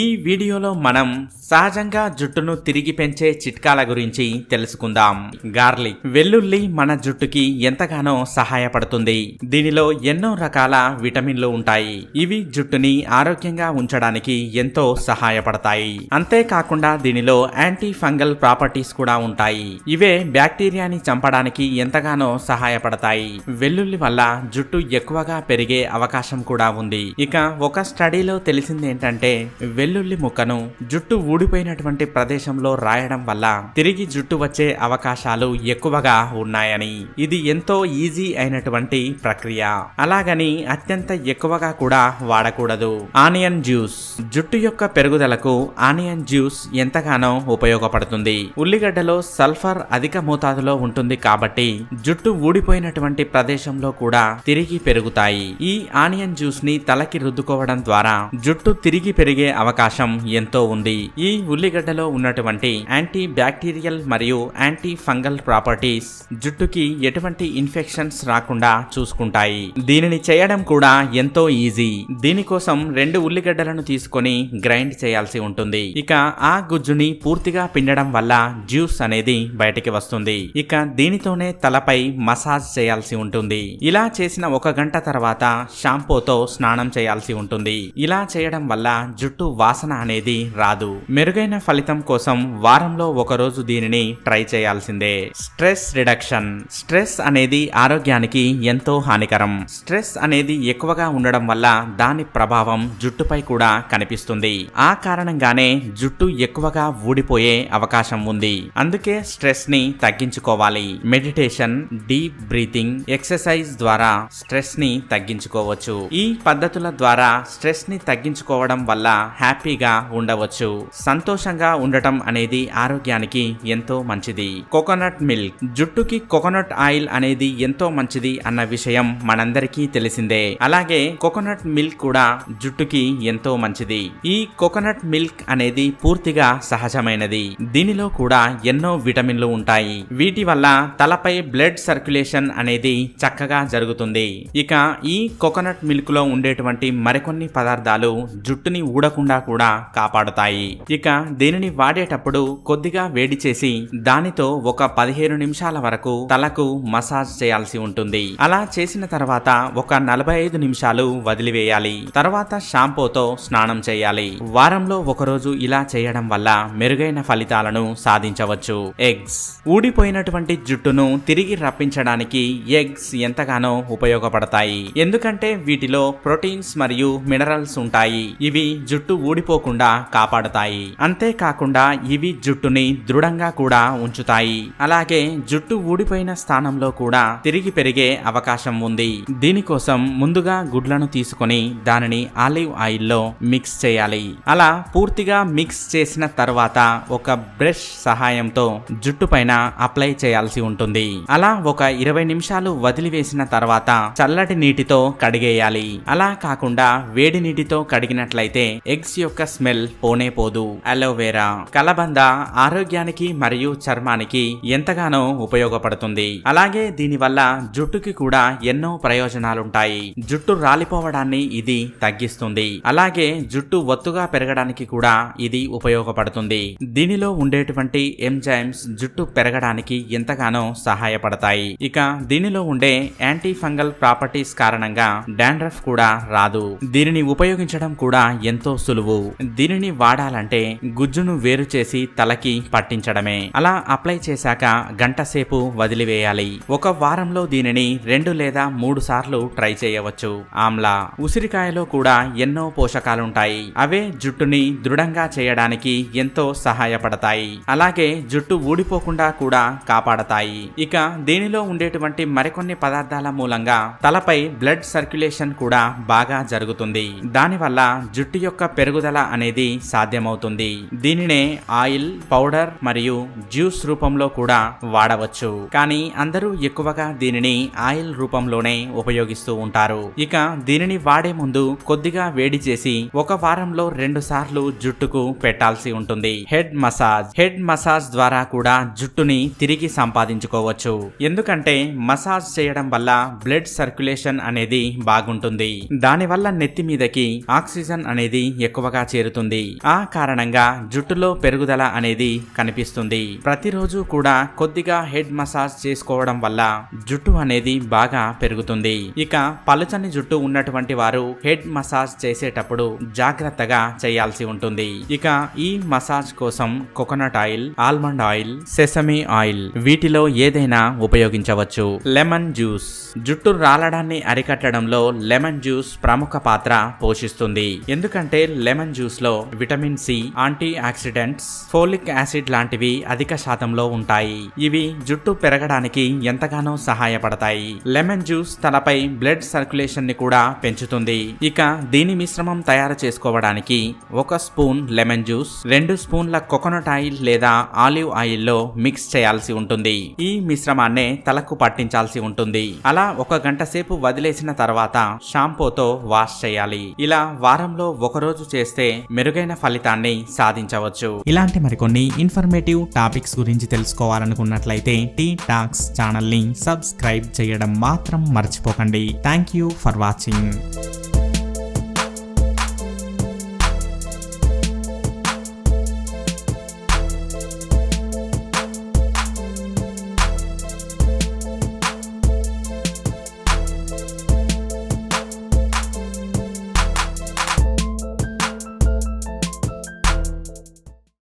ఈ వీడియోలో మనం సహజంగా జుట్టును తిరిగి పెంచే చిట్కాల గురించి తెలుసుకుందాం. గార్లిక్ వెల్లుల్లి మన జుట్టుకి ఎంతగానో సహాయపడుతుంది. దీనిలో ఎన్నో రకాల విటమిన్లు ఉంటాయి. ఇవి జుట్టుని ఆరోగ్యంగా ఉంచడానికి ఎంతో సహాయపడతాయి. అంతేకాకుండా దీనిలో యాంటీ ఫంగల్ ప్రాపర్టీస్ కూడా ఉంటాయి. ఇవే బ్యాక్టీరియాని చంపడానికి ఎంతగానో సహాయపడతాయి. వెల్లుల్లి వల్ల జుట్టు ఎక్కువగా పెరిగే అవకాశం కూడా ఉంది. ఇక ఒక స్టడీలో తెలిసింది ఏంటంటే వెల్లుల్లి ముక్కను జుట్టు ఊడిపోయినటువంటి ప్రదేశంలో రాయడం వల్ల తిరిగి జుట్టు వచ్చే అవకాశాలు ఎక్కువగా ఉన్నాయని. ఇది ఎంతో ఈజీ అయినటువంటి ప్రక్రియ. అలాగని అత్యంత ఎక్కువగా కూడా వాడకూడదు. ఆనియన్ జ్యూస్ జుట్టు యొక్క పెరుగుదలకు ఆనియన్ జ్యూస్ ఎంతగానో ఉపయోగపడుతుంది. ఉల్లిగడ్డలో సల్ఫర్ అధిక మోతాదులో ఉంటుంది కాబట్టి జుట్టు ఊడిపోయినటువంటి ప్రదేశంలో కూడా తిరిగి పెరుగుతాయి. ఈ ఆనియన్ జ్యూస్ ని తలకి రుద్దుకోవడం ద్వారా జుట్టు తిరిగి పెరిగే అవకాశం ఎంతో ఉంది. ఈ ఉల్లిగడ్డలో ఉన్నటువంటి యాంటీ బ్యాక్టీరియల్ మరియు యాంటీ ఫంగల్ ప్రాపర్టీస్ జుట్టుకి ఎటువంటి ఇన్ఫెక్షన్స్ రాకుండా చూసుకుంటాయి. దీనిని చేయడం కూడా ఎంతో ఈజీ. దీనికోసం 2 ఉల్లిగడ్డలను తీసుకొని గ్రైండ్ చేయాల్సి ఉంటుంది. ఇక ఆ గుజ్జుని పూర్తిగా పిండడం వల్ల జ్యూస్ అనేది బయటికి వస్తుంది. ఇక దీనితోనే తలపై మసాజ్ చేయాల్సి ఉంటుంది. ఇలా చేసిన 1 గంట తర్వాత షాంపూతో స్నానం చేయాల్సి ఉంటుంది. ఇలా చేయడం వల్ల జుట్టు వాసన అనేది రాదు. మెరుగైన ఫలితం కోసం వారంలో 1 రోజు దీనిని ట్రై చేయాల్సిందే. స్ట్రెస్ రిడక్షన్ స్ట్రెస్ అనేది ఆరోగ్యానికి ఎంతో హానికరం. స్ట్రెస్ అనేది ఎక్కువగా ఉండడం వల్ల దాని ప్రభావం జుట్టుపై కూడా కనిపిస్తుంది. ఆ కారణంగానే జుట్టు ఎక్కువగా ఊడిపోయే అవకాశం ఉంది. అందుకే స్ట్రెస్ ని తగ్గించుకోవాలి. మెడిటేషన్, డీప్ బ్రీతింగ్, ఎక్సర్సైజ్ ద్వారా స్ట్రెస్ ని తగ్గించుకోవచ్చు. ఈ పద్ధతుల ద్వారా స్ట్రెస్ ని తగ్గించుకోవడం వల్ల హ్యాపీగా ఉండవచ్చు. సంతోషంగా ఉండటం అనేది ఆరోగ్యానికి ఎంతో మంచిది. కోకోనట్ మిల్క్ జుట్టుకి కోకోనట్ ఆయిల్ అనేది ఎంతో మంచిది అన్న విషయం మనందరికీ తెలిసిందే. అలాగే కోకోనట్ మిల్క్ కూడా జుట్టుకి ఎంతో మంచిది. ఈ కోకోనట్ మిల్క్ అనేది పూర్తిగా సహజమైనది. దీనిలో కూడా ఎన్నో విటమిన్లు ఉంటాయి. వీటి వల్ల తలపై బ్లడ్ సర్క్యులేషన్ అనేది చక్కగా జరుగుతుంది. ఇక ఈ కోకోనట్ మిల్క్ లో ఉండేటువంటి మరికొన్ని పదార్థాలు జుట్టుని ఊడకుండా కూడా కాపాడుతాయి. ఇక దీనిని వాడేటప్పుడు కొద్దిగా వేడి చేసి దానితో ఒక 15 నిమిషాల వరకు తలకు మసాజ్ చేయాల్సి ఉంటుంది. అలా చేసిన తర్వాత ఒక 45 నిమిషాలు వదిలివేయాలి. తర్వాత షాంపూతో స్నానం చేయాలి. వారంలో 1 రోజు ఇలా చేయడం వల్ల మెరుగైన ఫలితాలను సాధించవచ్చు. ఎగ్స్ ఊడిపోయినటువంటి జుట్టును తిరిగి రప్పించడానికి ఎగ్స్ ఎంతగానో ఉపయోగపడతాయి. ఎందుకంటే వీటిలో ప్రోటీన్స్ మరియు మినరల్స్ ఉంటాయి. ఇవి జుట్టు ఊడిపోకుండా కాపాడుతాయి. అంతేకాకుండా ఇవి జుట్టుని దృఢంగా కూడా ఉంచుతాయి. అలాగే జుట్టు ఊడిపోయిన స్థానంలో కూడా తిరిగి పెరిగే అవకాశం ఉంది. దీనికోసం ముందుగా గుడ్లను తీసుకొని దానిని ఆలివ్ ఆయిల్లో మిక్స్ చేయాలి. అలా పూర్తిగా మిక్స్ చేసిన తర్వాత ఒక బ్రష్ సహాయంతో జుట్టు పైన అప్లై చేయాల్సి ఉంటుంది. అలా ఒక 20 నిమిషాలు వదిలివేసిన తర్వాత చల్లటి నీటితో కడిగేయాలి. అలా కాకుండా వేడి నీటితో కడిగినట్లయితే ఎగ్స్ యొక్క స్మెల్ పోనే పోదు. అలోవెరా కలబంద ఆరోగ్యానికి మరియు చర్మానికి ఎంతగానో ఉపయోగపడుతుంది. అలాగే దీనివల్ల జుట్టుకి కూడా ఎన్నో ప్రయోజనాలుంటాయి. జుట్టు రాలిపోవడాన్ని ఇది తగ్గిస్తుంది. అలాగే జుట్టు ఒత్తుగా పెరగడానికి కూడా ఇది ఉపయోగపడుతుంది. దీనిలో ఉండేటువంటి ఎంజైమ్స్ జుట్టు పెరగడానికి ఎంతగానో సహాయపడతాయి. ఇక దీనిలో ఉండే యాంటీ ఫంగల్ ప్రాపర్టీస్ కారణంగా డాండ్రఫ్ కూడా రాదు. దీనిని ఉపయోగించడం కూడా ఎంతో సులువు. దీనిని వాడాలంటే గుజ్జును వేరు చేసి తలకి పట్టించడమే. అలా అప్లై చేశాక గంట సేపు వదిలివేయాలి. ఒక వారంలో దీనిని 2 లేదా 3 సార్లు ట్రై చేయవచ్చు. ఆమ్లా ఉసిరికాయలో కూడా ఎన్నో పోషకాలుంటాయి. అవే జుట్టుని దృఢంగా చేయడానికి ఎంతో సహాయపడతాయి. అలాగే జుట్టు ఊడిపోకుండా కూడా కాపాడతాయి. ఇక దీనిలో ఉండేటువంటి మరికొన్ని పదార్థాల మూలంగా తలపై బ్లడ్ సర్క్యులేషన్ కూడా బాగా జరుగుతుంది. దానివల్ల జుట్టు యొక్క పెరుగుదల అనేది సాధ్యమవుతుంది. దీనినే ఆయిల్, పౌడర్ మరియు జ్యూస్ రూపంలో కూడా వాడవచ్చు. కానీ అందరూ ఎక్కువగా దీనిని ఆయిల్ రూపంలోనే ఉపయోగిస్తూ ఉంటారు. ఇక దీనిని వాడే ముందు కొద్దిగా వేడి చేసి 1 వారంలో 2 సార్లు జుట్టుకు పెట్టాల్సి ఉంటుంది. హెడ్ మసాజ్ ద్వారా కూడా జుట్టుని తిరిగి సంపాదించుకోవచ్చు. ఎందుకంటే మసాజ్ చేయడం వల్ల బ్లడ్ సర్క్యులేషన్ అనేది బాగుంటుంది. దానివల్ల నెత్తి మీదకి ఆక్సిజన్ అనేది ఎక్కువ ఎక్కువగా చేరుతుంది. ఆ కారణంగా జుట్టులో పెరుగుదల అనేది కనిపిస్తుంది. ప్రతిరోజు కూడా కొద్దిగా హెడ్ మసాజ్ చేసుకోవడం వల్ల జుట్టు అనేది బాగా పెరుగుతుంది. ఇక పలుచని జుట్టు ఉన్నటువంటి వారు హెడ్ మసాజ్ చేసేటప్పుడు జాగ్రత్తగా చేయాల్సి ఉంటుంది. ఇక ఈ మసాజ్ కోసం coconut oil, almond oil, sesame oil వీటిలో ఏదైనా ఉపయోగించవచ్చు. లెమన్ జ్యూస్ జుట్టు రాలడాన్ని అరికట్టడంలో లెమన్ జ్యూస్ ప్రముఖ పాత్ర పోషిస్తుంది. ఎందుకంటే లెమన్ జ్యూస్ లో vitamin C, antioxidants, folic acid లాంటివి అధిక శాతంలో ఉంటాయి. ఇవి జుట్టు పెరగడానికి ఎంతగానో సహాయపడతాయి. లెమన్ జ్యూస్ తలపై బ్లడ్ సర్క్యులేషన్ ని కూడా పెంచుతుంది. ఇక దీని మిశ్రమం తయారు చేసుకోవడానికి 1 స్పూన్ లెమన్ జ్యూస్ 2 స్పూన్ల కోకోనట్ ఆయిల్ లేదా ఆలివ్ ఆయిల్ లో మిక్స్ చేయాల్సి ఉంటుంది. ఈ మిశ్రమాన్నే తలకు పట్టించాల్సి ఉంటుంది. అలా 1 గంట సేపు వదిలేసిన తర్వాత షాంపూతో వాష్ చేయాలి. ఇలా వారంలో 1 రోజు చేస్తే మెరుగైన ఫలితాన్ని సాధించవచ్చు. ఇలాంటి మరికొన్ని ఇన్ఫర్మేటివ్ టాపిక్స్ గురించి తెలుసుకోవాలనుకున్నట్లయితే టీ టాక్స్ ఛానల్ ని సబ్స్క్రైబ్ చేయడం మాత్రం మర్చిపోకండి. Thank you for watching.